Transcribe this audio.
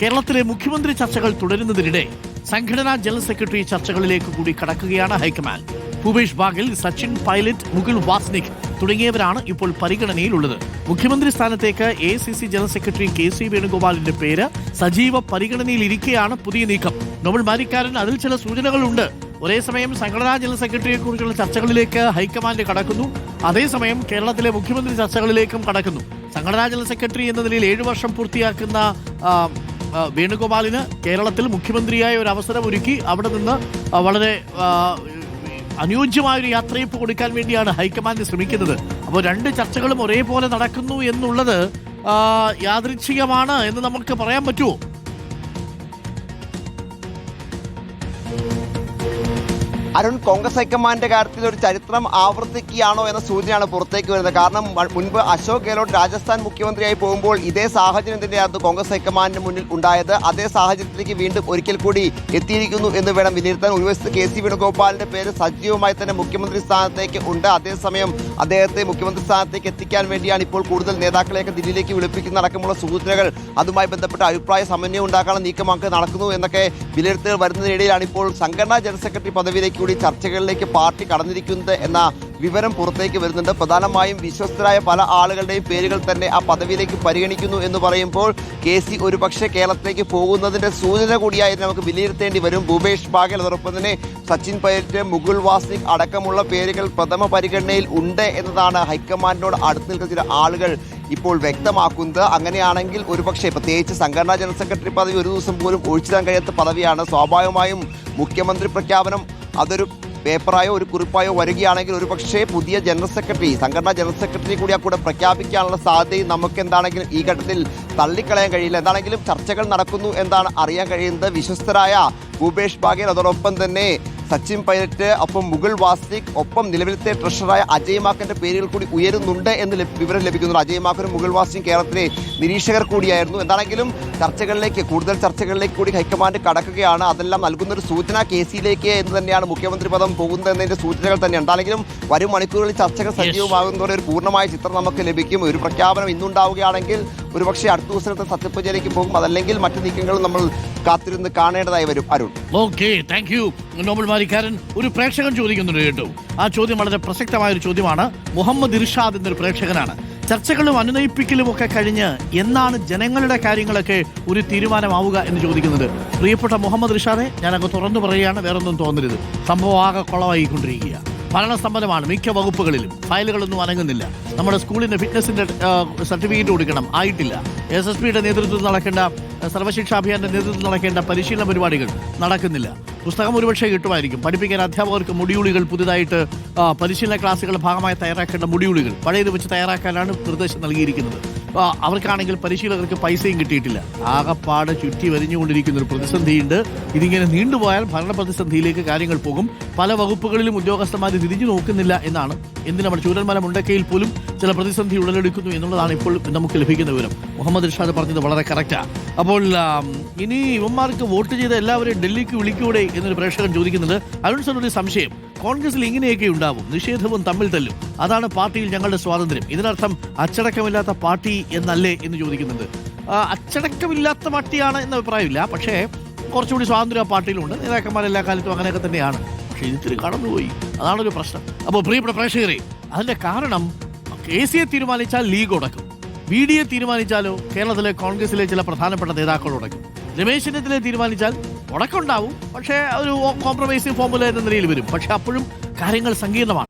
കേരളത്തിലെ മുഖ്യമന്ത്രി ചർച്ചകൾ തുടരുന്നതിനിടെ സംഘടനാ ജനറൽ സെക്രട്ടറി ചർച്ചകളിലേക്ക് കൂടി കടക്കുകയാണ് ഹൈക്കമാൻഡ്. ഭൂപേഷ് ബാഗൽ, സച്ചിൻ പൈലറ്റ്, മുകുൾ വാസ്നിക് തുടങ്ങിയവരാണ് ഇപ്പോൾ പരിഗണനയിലുള്ളത്. മുഖ്യമന്ത്രി സ്ഥാനത്തേക്ക് AICC ജനറൽ സെക്രട്ടറി KC വേണുഗോപാലിന്റെ പേര് സജീവ പരിഗണനയിലിരിക്കെയാണ് പുതിയ നീക്കം. നോബൽ മാരിക്കാരൻ, അതിൽ ചില സൂചനകളുണ്ട്. ഒരേ സമയം സംഘടനാ ജനറൽ സെക്രട്ടറിയെ കുറിച്ചുള്ള ചർച്ചകളിലേക്ക് ഹൈക്കമാൻഡ് കടക്കുന്നു, അതേസമയം കേരളത്തിലെ മുഖ്യമന്ത്രി ചർച്ചകളിലേക്കും കടക്കുന്നു. സംഘടനാ ജനറൽ സെക്രട്ടറി എന്ന നിലയിൽ 7 വർഷം പൂർത്തിയാക്കുന്ന വേണുഗോപാലിന് കേരളത്തിൽ മുഖ്യമന്ത്രിയായ ഒരു അവസരം ഒരുക്കി അവിടെ നിന്ന് വളരെ അനുയോജ്യമായൊരു യാത്രയപ്പ് കൊടുക്കാൻ വേണ്ടിയാണ് ഹൈക്കമാൻഡ് ശ്രമിക്കുന്നത്. അപ്പോൾ 2 ചർച്ചകളും ഒരേപോലെ നടക്കുന്നു എന്നുള്ളത് യാദൃച്ഛികമാണ് എന്ന് നമുക്ക് പറയാൻ പറ്റുമോ? അരുൺ, കോൺഗ്രസ് ഹൈക്കമാൻഡിന്റെ കാര്യത്തിൽ ഒരു ചരിത്രം ആവർത്തിക്കുകയാണോ എന്ന സൂചനയാണ് പുറത്തേക്ക് വരുന്നത്. കാരണം മുൻപ് അശോക് ഗെഹ്ലോട്ട് രാജസ്ഥാൻ മുഖ്യമന്ത്രിയായി പോകുമ്പോൾ ഇതേ സാഹചര്യം തന്നെയായിരുന്നു കോൺഗ്രസ് ഹൈക്കമാൻഡിന് മുന്നിൽ ഉണ്ടായത്. അതേ സാഹചര്യത്തിലേക്ക് വീണ്ടും ഒരിക്കൽ കൂടി എത്തിയിരിക്കുന്നു എന്ന് വേണം വിലയിരുത്താൻ. ഒരു വശത്ത് KC വേണുഗോപാലിന്റെ പേര് സജീവമായി തന്നെ മുഖ്യമന്ത്രി സ്ഥാനത്തേക്ക് ഉണ്ട്. അതേസമയം അദ്ദേഹത്തെ മുഖ്യമന്ത്രി സ്ഥാനത്തേക്ക് എത്തിക്കാൻ വേണ്ടിയാണ് ഇപ്പോൾ കൂടുതൽ നേതാക്കളെയൊക്കെ ദില്ലിയിലേക്ക് വിളിപ്പിക്കുന്ന അടക്കമുള്ള സൂചനകൾ, അതുമായി ബന്ധപ്പെട്ട അഭിപ്രായ സമന്വയം ഉണ്ടാക്കാനുള്ള നീക്കമൊക്കെ നടക്കുന്നു എന്നൊക്കെ വിലയിരുത്തൽ വരുന്നതിനിടയിലാണ് ഇപ്പോൾ സംഘടനാ ജനറൽ സെക്രട്ടറി പദവിയിലേക്ക് കൂടി ചർച്ചകളിലേക്ക് പാർട്ടി കടന്നിരിക്കുന്നത് എന്ന വിവരം പുറത്തേക്ക് വരുന്നുണ്ട്. പ്രധാനമായും വിശ്വസ്തരായ പല ആളുകളുടെയും പേരുകൾ തന്നെ ആ പദവിയിലേക്ക് പരിഗണിക്കുന്നു എന്ന് പറയുമ്പോൾ KC ഒരുപക്ഷെ കേരളത്തിലേക്ക് പോകുന്നതിന്റെ സൂചന കൂടിയായി നമുക്ക് വിലയിരുത്തേണ്ടി വരും. ഭൂപേഷ് ബാഗൽ, അതോടൊപ്പം തന്നെ സച്ചിൻ പൈലറ്റ്, മുകുൾ വാസ്നിക് അടക്കമുള്ള പേരുകൾ പ്രഥമ പരിഗണനയിൽ ഉണ്ട് എന്നതാണ് ഹൈക്കമാൻഡിനോട് അടുത്ത് നിൽക്കുന്ന ചില ആളുകൾ ഇപ്പോൾ വ്യക്തമാക്കുന്നത്. അങ്ങനെയാണെങ്കിൽ ഒരുപക്ഷെ പ്രത്യേകിച്ച് സംഘടനാ ജനറൽ സെക്രട്ടറി പദവി ഒരു ദിവസം പോലും ഒഴിച്ചിടാൻ കഴിയാത്ത പദവിയാണ്. സ്വാഭാവികമായും മുഖ്യമന്ത്രി പ്രഖ്യാപനം അതൊരു പേപ്പറായോ ഒരു കുറിപ്പായോ വരികയാണെങ്കിൽ ഒരുപക്ഷെ പുതിയ ജനറൽ സെക്രട്ടറി, സംഘടനാ ജനറൽ സെക്രട്ടറി കൂടി ആ കൂടെ പ്രഖ്യാപിക്കാനുള്ള സാധ്യതയും നമുക്ക് എന്താണെങ്കിലും ഈ ഘട്ടത്തിൽ തള്ളിക്കളയാൻ കഴിയില്ല. എന്താണെങ്കിലും ചർച്ചകൾ നടക്കുന്നു എന്നാണ് അറിയാൻ കഴിയുന്നത്. വിശ്വസ്തരായ ഭൂപേഷ് ബാഗേൽ, അതോടൊപ്പം തന്നെ സച്ചിൻ പൈലറ്റ്, ഒപ്പം മുകുൾ വാസ്നിക്, ഒപ്പം നിലവിലത്തെ ട്രഷററായ അജയ് മാക്കന്റെ പേരുകൾ കൂടി ഉയരുന്നുണ്ട് എന്ന് വിവരം ലഭിക്കുന്നു. അജയ് മാക്കനും മുകുൾ വാസ്നിക് കേരളത്തിലെ നിരീക്ഷകർ കൂടിയായിരുന്നു. എന്താണെങ്കിലും കൂടുതൽ ചർച്ചകളിലേക്ക് കൂടി ഹൈക്കമാൻഡ് കടക്കുകയാണ്. അതെല്ലാം നൽകുന്നൊരു സൂചന KCയിലേക്ക് എന്ന് തന്നെയാണ് മുഖ്യമന്ത്രി പദം പോകുന്നത് എന്നതിന്റെ സൂചനകൾ തന്നെ. എന്താണെങ്കിലും വരും മണിക്കൂറുകളിൽ ചർച്ചകൾ സജീവമാകുന്നതോടെ ഒരു പൂർണ്ണമായ ചിത്രം നമുക്ക് ലഭിക്കും. ഒരു പ്രഖ്യാപനം ഇന്നുണ്ടാവുകയാണെങ്കിൽ ഒരുപക്ഷെ അടുത്ത ദിവസത്തെ സത്യപ്രതിജ്ഞയിലേക്ക് പോകും. അതല്ലെങ്കിൽ മറ്റു നീക്കങ്ങളും നമ്മൾ കാത്തിരുന്ന് കാണേണ്ടതായി വരും. Arun, okay, thank you. Nobel മാരിക്കാരൻ, ഒരു പ്രേക്ഷകൻ ചോദിക്കുന്നുണ്ട് കേട്ടോ. ആ ചോദ്യം വളരെ പ്രസക്തമായ ഒരു ചോദ്യമാണ്. മുഹമ്മദ് ഇർഷാദ് എന്നൊരു പ്രേക്ഷകനാണ്. ചർച്ചകളും അനുനയിപ്പിക്കലും ഒക്കെ കഴിഞ്ഞ് എന്നാണ് ജനങ്ങളുടെ കാര്യങ്ങളൊക്കെ ഒരു തീരുമാനമാവുക എന്ന് ചോദിക്കുന്നത്. പ്രിയപ്പെട്ട മുഹമ്മദ് ഇർഷാദെ, ഞാനങ്ങ് തുറന്നു പറയുകയാണ്, വേറൊന്നും തോന്നരുത്. സംഭവം ആകെ കുളമായിക്കൊണ്ടിരിക്കുക. ഭരണസ്തംഭനമാണ് മിക്ക വകുപ്പുകളിലും. ഫയലുകളൊന്നും അനങ്ങുന്നില്ല. നമ്മുടെ സ്കൂളിന്റെ ഫിറ്റ്നസിന്റെ സർട്ടിഫിക്കറ്റ് കൊടുക്കണം, ആയിട്ടില്ല. SSPയുടെ നേതൃത്വത്തിൽ നടക്കേണ്ട, സർവശിക്ഷാ അഭിയാന്റെ നേതൃത്വത്തിൽ നടക്കേണ്ട പരിശീലന പരിപാടികൾ നടക്കുന്നില്ല. പുസ്തകം ഒരുപക്ഷെ കിട്ടുമായിരിക്കും. പഠിപ്പിക്കാൻ അധ്യാപകർക്ക് മൊഡ്യൂളുകൾ, പുതുതായിട്ട് പരിശീലന ക്ലാസ്സുകളുടെ ഭാഗമായി തയ്യാറാക്കേണ്ട മൊഡ്യൂളുകൾ പഴയത് വെച്ച് തയ്യാറാക്കാനാണ് നിർദ്ദേശം നൽകിയിരിക്കുന്നത്. അവർക്കാണെങ്കിൽ പരിശീലകർക്ക് പൈസയും കിട്ടിയിട്ടില്ല. ആകപ്പാട് ചുറ്റി വരിഞ്ഞുകൊണ്ടിരിക്കുന്ന ഒരു പ്രതിസന്ധിയുണ്ട്. ഇതിങ്ങനെ നീണ്ടുപോയാൽ ഭരണ പ്രതിസന്ധിയിലേക്ക് കാര്യങ്ങൾ പോകും. പല വകുപ്പുകളിലും ഉദ്യോഗസ്ഥന്മാർ തിരിഞ്ഞു നോക്കുന്നില്ല എന്നാണ്. നമ്മുടെ ചൂരന്മല മുണ്ടക്കയിൽ പോലും ചില പ്രതിസന്ധി ഉടലെടുക്കുന്നു എന്നുള്ളതാണ് ഇപ്പോൾ നമുക്ക് ലഭിക്കുന്ന വിവരം. മുഹമ്മദ് ഇർഷാദ് പറഞ്ഞത് വളരെ കറക്റ്റാണ്. അപ്പോൾ ഇനി ഇവന്മാർക്ക് വോട്ട് ചെയ്ത എല്ലാവരെയും ഡൽഹിക്ക് വിളിക്കൂടെ എന്നൊരു പ്രേക്ഷകൻ ചോദിക്കുന്നുണ്ട്. അരുൺ സർ, ഒരു സംശയം. കോൺഗ്രസിൽ ഇങ്ങനെയൊക്കെ ഉണ്ടാവും, നിഷേധവും തമ്മിൽ തല്ലും. അതാണ് പാർട്ടിയിൽ ഞങ്ങളുടെ സ്വാതന്ത്ര്യം. ഇതിനർത്ഥം അച്ചടക്കമില്ലാത്ത പാർട്ടി എന്നല്ലേ എന്ന് ചോദിക്കുന്നുണ്ട്. അച്ചടക്കമില്ലാത്ത പാർട്ടിയാണ് എന്ന അഭിപ്രായമില്ല. പക്ഷേ കുറച്ചുകൂടി സ്വാതന്ത്ര്യം ആ പാർട്ടിയിലുണ്ട്. നേതാക്കന്മാരെല്ലാ കാലത്തും അങ്ങനെയൊക്കെ തന്നെയാണ്. പക്ഷേ ഇതിൽ കടന്നുപോയി, അതാണൊരു പ്രശ്നം. അപ്പോൾ പ്രിയപ്പെട്ട പ്രേക്ഷകരെ, അതിന്റെ കാരണം KCയെ തീരുമാനിച്ചാൽ ലീഗ് ഉടക്കും. VDയെ തീരുമാനിച്ചാലോ കേരളത്തിലെ കോൺഗ്രസിലെ ചില പ്രധാനപ്പെട്ട നേതാക്കൾ ഉടക്കും. രമേശ് ചെന്നിത്തലയെ തീരുമാനിച്ചാൽ ഉടക്കമുണ്ടാവും, പക്ഷേ ഒരു കോംപ്രമൈസിംഗ് ഫോർമുല എന്ന നിലയിൽ വരും. പക്ഷെ അപ്പോഴും കാര്യങ്ങൾ സങ്കീർണമാണ്.